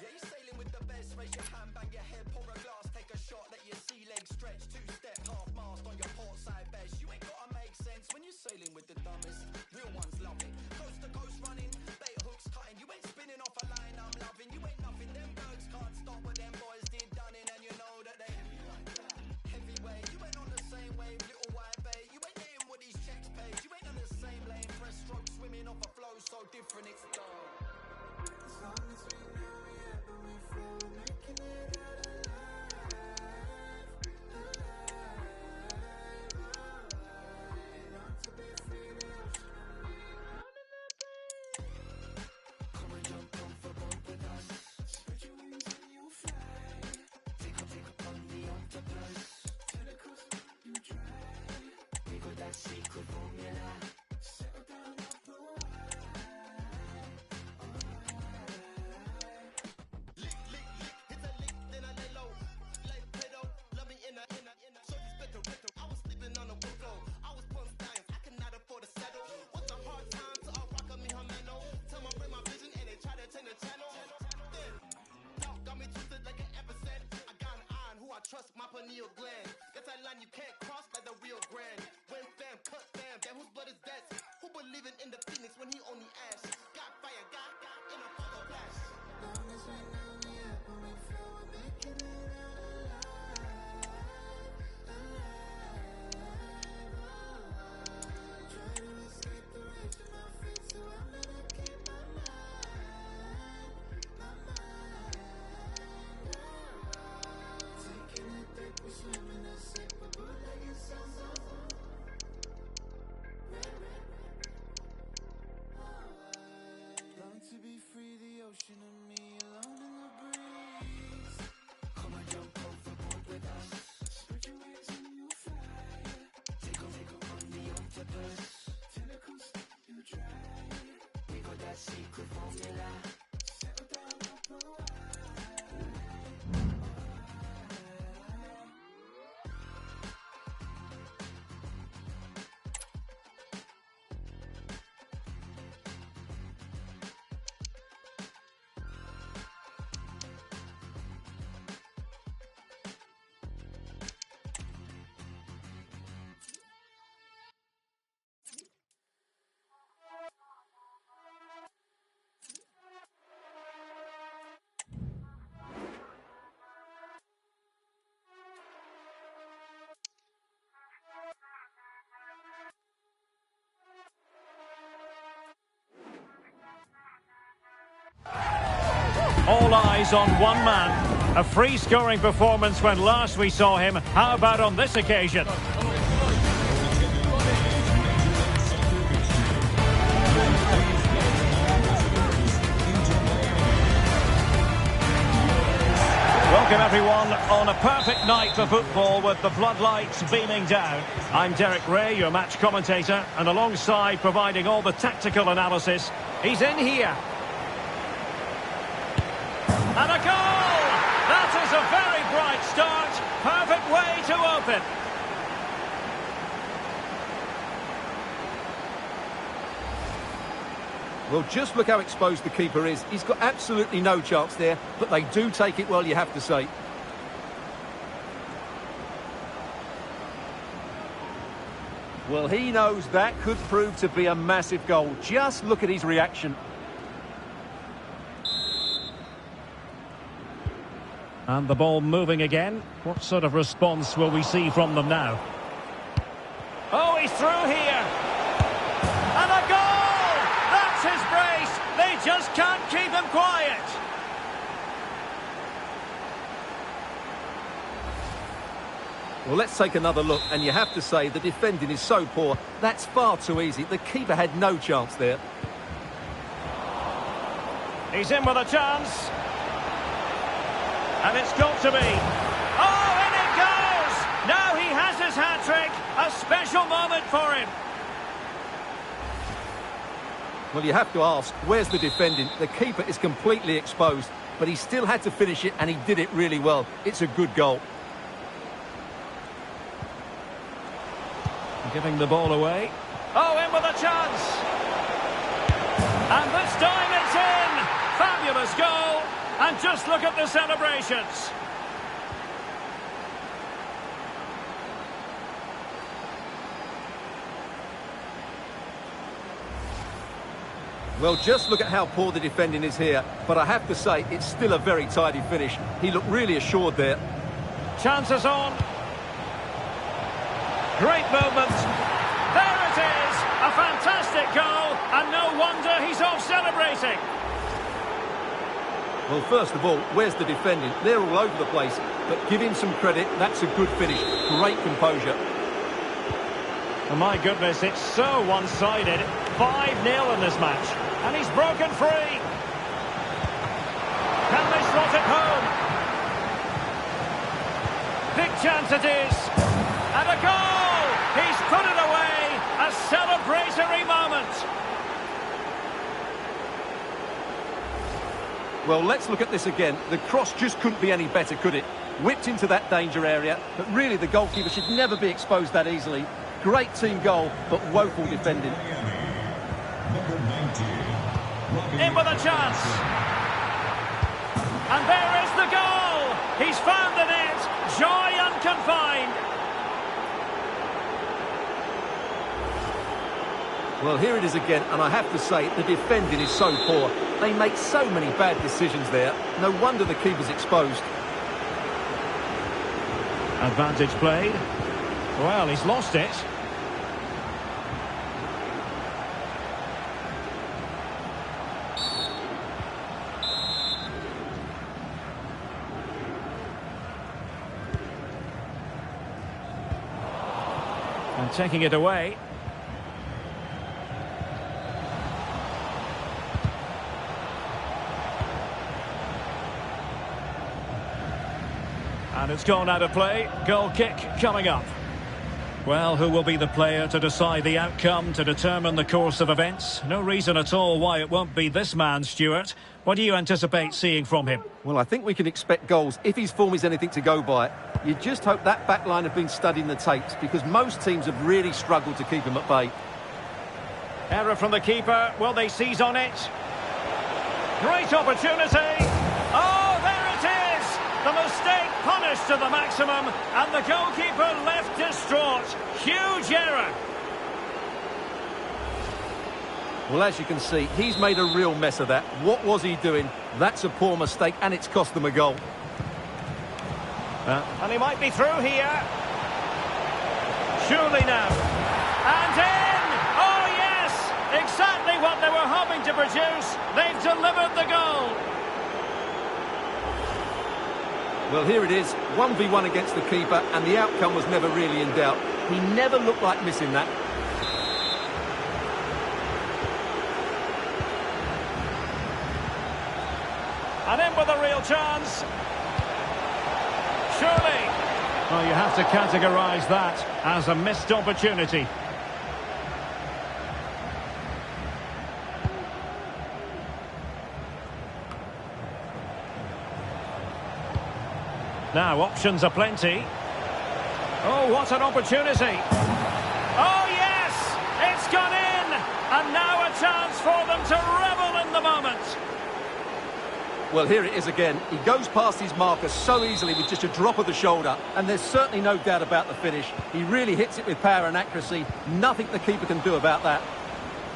S8: Yeah, you're sailing with the best. Raise your hand, bang your head, pour a glass, take a shot, let your sea legs stretch. Two-step, half-mast on your port side best. You ain't gotta make sense when you're sailing with the dumbest. Real ones love it. Coast to coast running, bait hooks cutting. You ain't spinning off a line I'm loving. You ain't nothing. Them birds can't stop what them boys did done in, and you know that they heavyweight. You ain't on the same wave, little white bait. You ain't getting what these checks pay. You ain't on the same lane. Breaststroke swimming off a flow so different it's dull. As long as we know we have and we flow, we're making it out alive, long to be free, the ocean on me, out in the breeze. Come and jump on for both with us. Spread your wings and you'll fly. Take up on the octopus. To the coast you try. We got that secret formula. Settle down off the wire.
S9: Hit a lick, then I lay low. Like pedo, love me in a. Shorty's better. I was sleeping on the window. I was pulling stallions, I cannot afford to settle. What's a hard time to a rock on me, Hermano? Tell my brain my vision and they try to turn the channel. Then, talk got me twisted like an epicent. I got an eye on who I trust, my pineal gland. Get that line you can't cross like the real grand. When fam, cut fam, damn whose blood is that? Who believing in the phoenix when he only ash? Got fire, got in a photo flash.
S8: Long as we know we have and we flow, we're making it out alive. Trying to escape the rage in my feet, so I'm gonna keep my mind. Taking it deep, we swim in the sink, but bootlegging sounds awful. Long to be free, the ocean and me alone in the breeze. Come and jump overboard with us. Spread your wings and you'll fly. Take up on the octopus. Tentacles you try. We got that secret formula. Settle down off the wire.
S1: All eyes on one man. A free-scoring performance when last we saw him. How about on this occasion? Welcome everyone on a perfect night for football with the floodlights beaming down. I'm Derek Ray, your match commentator, and alongside providing all the tactical analysis, he's in here. And a goal! That is a very bright start. Perfect way to open.
S2: Well, just look how exposed the keeper is. He's got absolutely no chance there, but they do take it well, you have to say. Well, he knows that could prove to be a massive goal. Just look at his reaction.
S1: And the ball moving again. What sort of response will we see from them now? Oh, he's through here. And a goal! That's his brace. They just can't keep him quiet.
S2: Well, let's take another look, and you have to say the defending is so poor. That's far too easy. The keeper had no chance there.
S1: He's in with a chance. And it's got to be. Oh, in it goes! Now he has his hat-trick. A special moment for him.
S2: Well, you have to ask, where's the defending? The keeper is completely exposed, but he still had to finish it, and he did it really well. It's a good goal.
S1: Giving the ball away. Oh, in with a chance! And this time it's in! Fabulous goal! And just look at the celebrations!
S2: Well, just look at how poor the defending is here. But I have to say, it's still a very tidy finish. He looked really assured there.
S1: Chances on. Great movement. There it is! A fantastic goal, and no wonder he's off celebrating.
S2: Well, first of all, where's the defending? They're all over the place. But give him some credit, that's a good finish. Great composure.
S1: Oh, my goodness, it's so one-sided. 5-0 in this match. And he's broken free. Can they slot it home? Big chance it is. And a goal! He's put it away. A celebratory moment.
S2: Well, let's look at this again. The cross just couldn't be any better, could it? Whipped into that danger area, but really the goalkeeper should never be exposed that easily. Great team goal, but woeful defending.
S3: Number 19.
S1: In with a chance. And there is the goal. He's found the net. Joy unconfined.
S2: Well, here it is again, and I have to say, the defending is so poor. They make so many bad decisions there. No wonder the keeper's exposed.
S1: Advantage played. Well, he's lost it. And taking it away. And it's gone out of play. Goal kick coming up. Well, who will be the player to decide the outcome, to determine the course of events? No reason at all why it won't be this man, Stuart. What do you anticipate seeing from him?
S2: Well, I think we can expect goals if his form is anything to go by. You just hope that back line have been studying the tapes, because most teams have really struggled to keep him at bay.
S1: Error from the keeper. Will they seize on it? Great opportunity. Oh, there it is! The mistake punished to the maximum, and the goalkeeper left distraught. Huge error.
S2: Well, as you can see, he's made a real mess of that. What was he doing? That's a poor mistake, and it's cost them a goal.
S1: And he might be through here. Surely now. And in! Oh, yes! Exactly what they were hoping to produce. They've delivered the goal.
S2: Well, here it is, 1v1 against the keeper, and the outcome was never really in doubt. He never looked like missing that.
S1: And in with a real chance. Surely. Well, you have to categorise that as a missed opportunity. Now, options are plenty. Oh, what an opportunity. Oh, yes! It's gone in! And now a chance for them to revel in the moment.
S2: Well, here it is again. He goes past his marker so easily with just a drop of the shoulder, and there's certainly no doubt about the finish. He really hits it with power and accuracy. Nothing the keeper can do about that.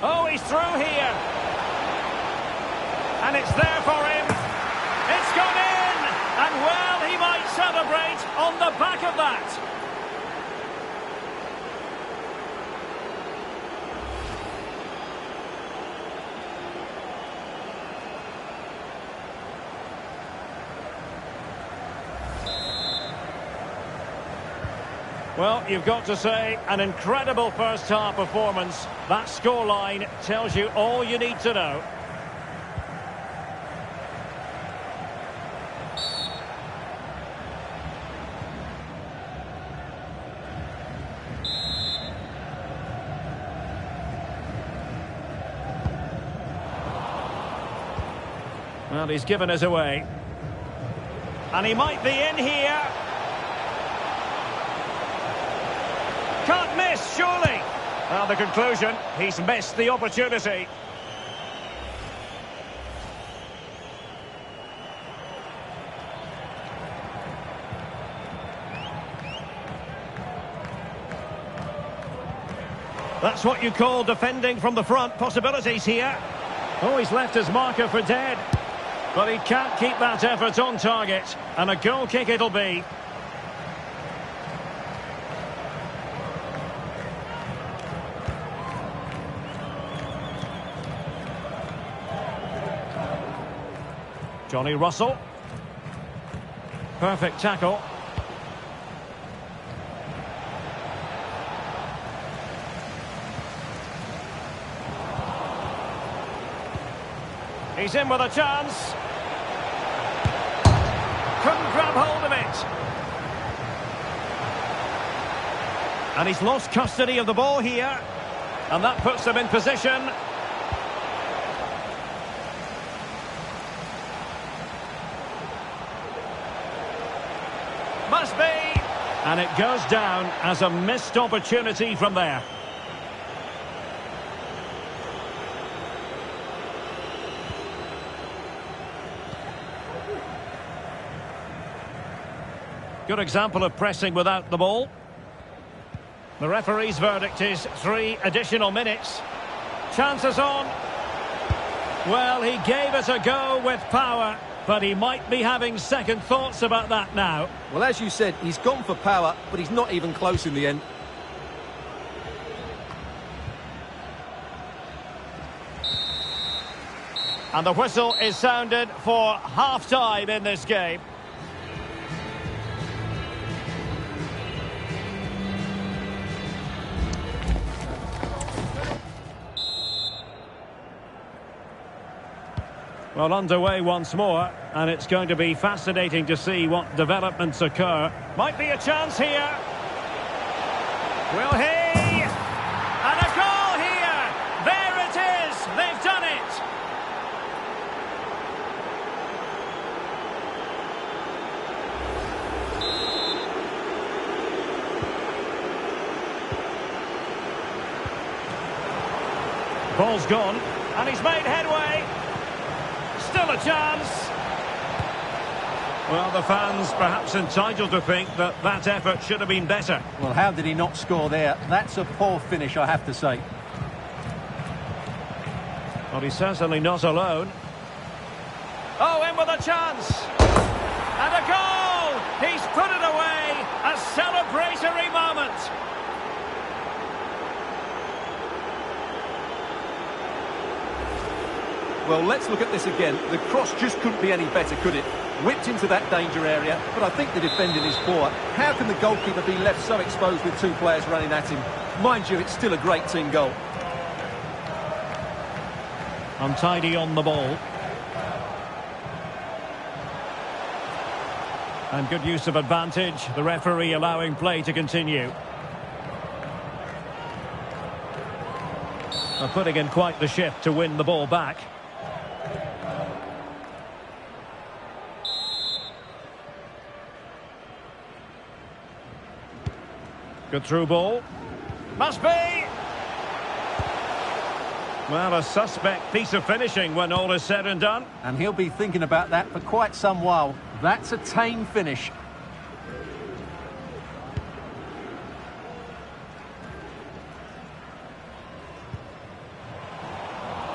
S1: Oh, he's through here. And it's there for him. It's gone in! And well, he might celebrate on the back of that. Well, you've got to say, an incredible first-half performance. That scoreline tells you all you need to know. Well, he's given us away. And he might be in here. Can't miss. surely. Well, the conclusion, he's missed the opportunity. That's what you call defending from the front. Possibilities here. Oh, he's left his marker for dead. But he can't keep that effort on target. And a goal kick it'll be. Johnny Russell. Perfect tackle. He's in with a chance. Couldn't grab hold of it. And he's lost custody of the ball here. And that puts them in position. Must be. And it goes down as a missed opportunity from there. Good example of pressing without the ball. The referee's verdict is 3 additional minutes. Chances on. Well, he gave it a go with power, but he might be having second thoughts about that now.
S2: Well, as you said, he's gone for power, but he's not even close in the end.
S1: And the whistle is sounded for half-time in this game. Well, underway once more, and it's going to be fascinating to see what developments occur. Might be a chance here. Will he? And a goal here! There it is! They've done it! Ball's gone, and he's made headway. Still a chance. Well, the fans perhaps entitled to think that that effort should have been better.
S2: Well, how did he not score there? That's a poor finish, I have to say.
S1: Well, he's certainly not alone. Oh, in with a chance. And a goal! He's put it away. A celebratory moment.
S2: Well, let's look at this again. The cross just couldn't be any better, could it? Whipped into that danger area, but I think the defending is poor. How can the goalkeeper be left so exposed with 2 players running at him? Mind you, it's still a great team goal.
S1: Untidy on the ball. And good use of advantage. The referee allowing play to continue. Putting in quite the shift to win the ball back. Good through ball. Must be! Well, a suspect piece of finishing when all is said and done.
S2: And he'll be thinking about that for quite some while. That's a tame finish.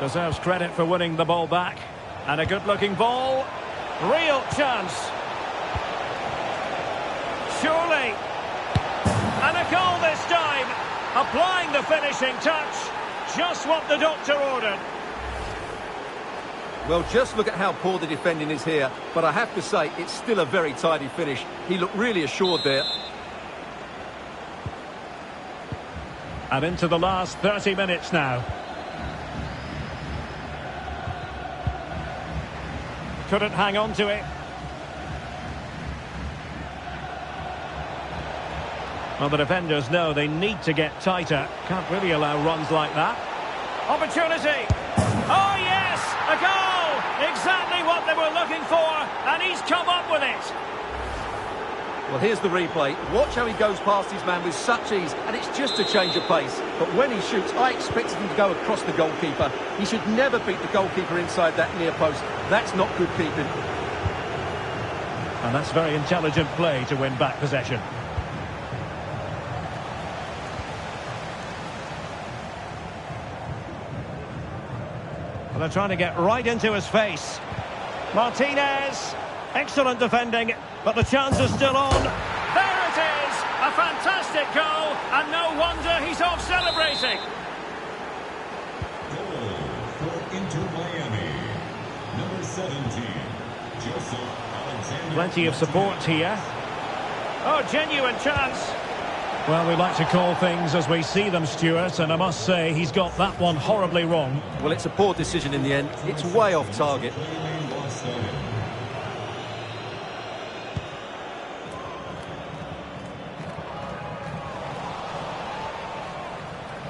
S1: Deserves credit for winning the ball back. And a good-looking ball. Real chance. Surely. And a goal this time. Applying the finishing touch. Just what the doctor ordered.
S2: Well, just look at how poor the defending is here. But I have to say, it's still a very tidy finish. He looked really assured there.
S1: And into the last 30 minutes now. Couldn't hang on to it. Well, the defenders know they need to get tighter. Can't really allow runs like that. Opportunity! Oh, yes! A goal! Exactly what they were looking for, and he's come up with it.
S2: Well, here's the replay. Watch how he goes past his man with such ease, and it's just a change of pace. But when he shoots, I expected him to go across the goalkeeper. He should never beat the goalkeeper inside that near post. That's not good keeping.
S1: And that's very intelligent play to win back possession. Well, they're trying to get right into his face. Martinez, excellent defending, but the chance is still on. There it is! A fantastic goal, and no wonder he's off celebrating.
S3: Goal for Inter Miami. Number 17, Joseph Alexander.
S1: Plenty of support here. Oh, genuine chance. Well, we like to call things as we see them, Stuart, and I must say he's got that one horribly wrong.
S2: Well, it's a poor decision in the end. It's way off target.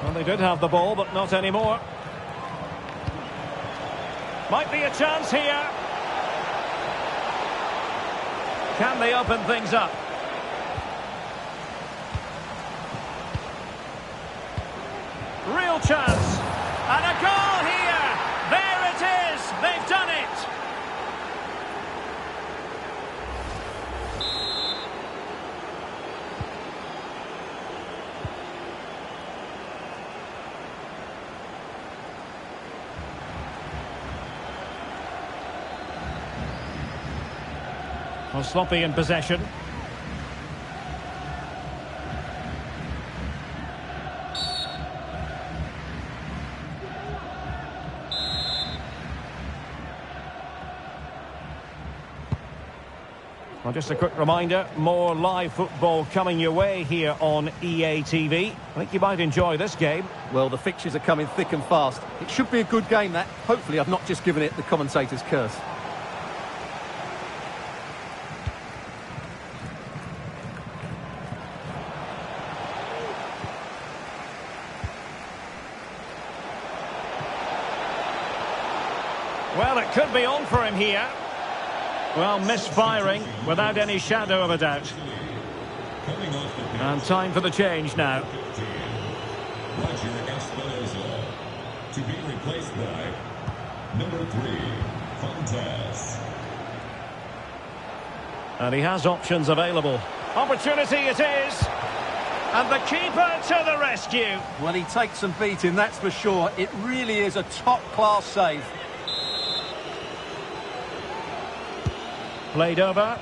S1: Well, they did have the ball, but not anymore. Might be a chance here. Can they open things up? Real chance. And a goal here. There it is. They've done it. Well, sloppy in possession. Well, just a quick reminder, more live football coming your way here on EA TV. I think you might enjoy this game.
S2: Well, the fixtures are coming thick and fast. It should be a good game, that. Hopefully I've not just given it the commentator's curse.
S1: Well, it could be on for him here. Well, misfiring without any shadow of a doubt. And time for the change now.
S3: To be replaced by number 3, Fontes.
S1: And he has options available. Opportunity it is. And the keeper to the rescue.
S2: Well, he takes some beating, that's for sure. It really is a top-class save.
S1: Played over.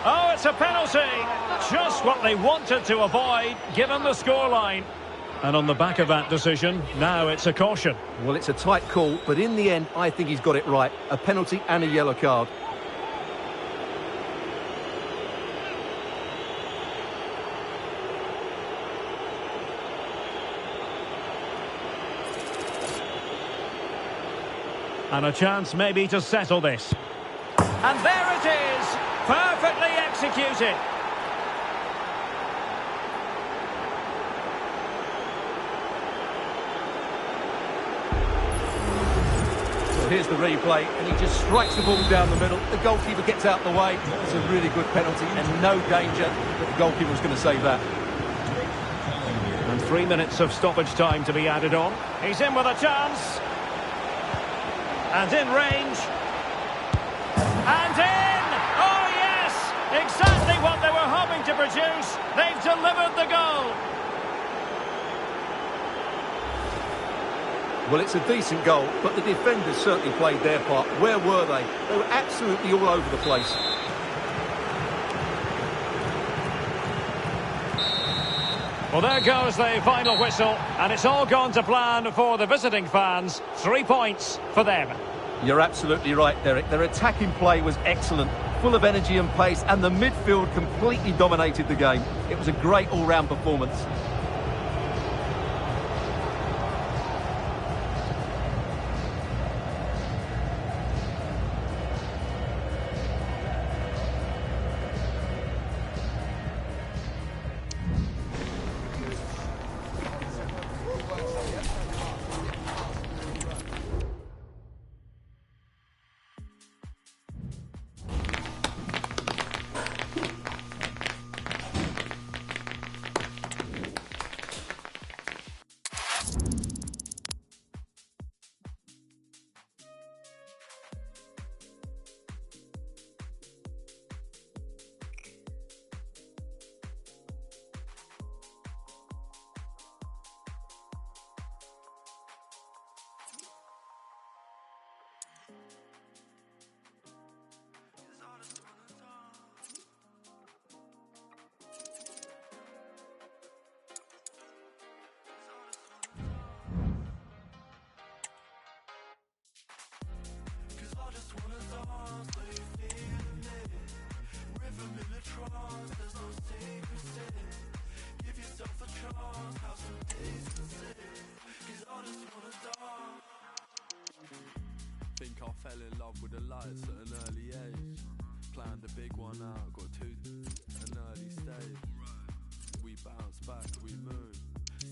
S1: Oh, it's a penalty. Just what they wanted to avoid, given the scoreline. And on the back of that decision, now it's a caution.
S2: Well, it's a tight call, but in the end, I think he's got it right. A penalty and a yellow card.
S1: And a chance maybe to settle this. And there it is! Perfectly executed.
S2: Well, here's the replay, and he just strikes the ball down the middle. The goalkeeper gets out the way. It's a really good penalty and no danger that the goalkeeper was going to save that.
S1: And 3 minutes of stoppage time to be added on. He's in with a chance. And in range. And in! Oh, yes! Exactly what they were hoping to produce. They've delivered the goal.
S2: Well, it's a decent goal, but the defenders certainly played their part. Where were they? They were absolutely all over the place.
S1: Well, there goes the final whistle, and it's all gone to plan for the visiting fans. 3 points for them.
S2: You're absolutely right, Derek. Their attacking play was excellent, full of energy and pace, and the midfield completely dominated the game. It was a great all-round performance.
S10: up with the lights at an early age. Planned a big one out, got two at an early stage. We bounce back, we move.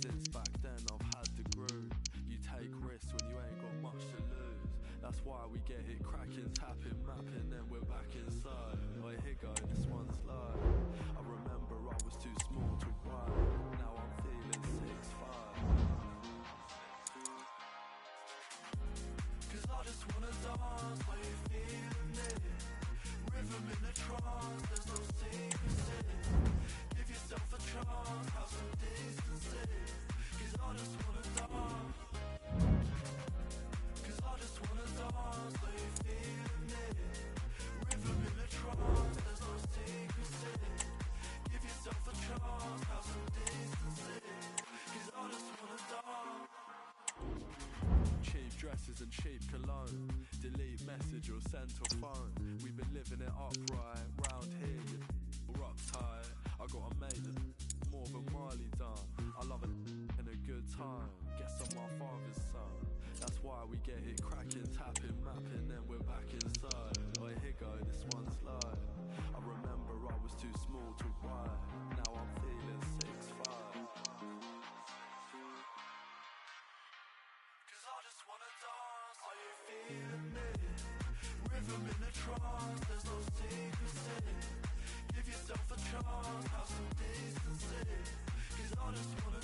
S10: Since back then I've had the groove. You take risks when you ain't got much to lose. That's why we get it cracking, tapping, mapping, then we're back inside. Oh, here go, this one's live. I remember I was too small to ride. Now I'm feeling 6'5". Cause I just wanna dance while you feeling it. Rhythm in the trance, there's no secrecy. Give yourself a chance, have some decency. Cause I just wanna dance. Cause I just wanna dance while you feeling it. Rhythm in the trance, there's no secrecy. Give yourself a chance, have some decency. Cause I just wanna dance. Cheap dresses and cheap cologne. Delete message or send to phone. We've been living it upright. Round here, you're uptight. I got a mate that's more than Marley done. I love it in a good time. Guess I'm my father's son. That's why we get it cracking, tapping, mapping, then we're back inside. Oh, here go, this one's live. I remember I was too small to ride. Now I'm feeling 6'5". I just wanna dance, are you feeling me? Rhythm in the trance, there's no secrecy. Give yourself a chance, have some decency. Cause I just wanna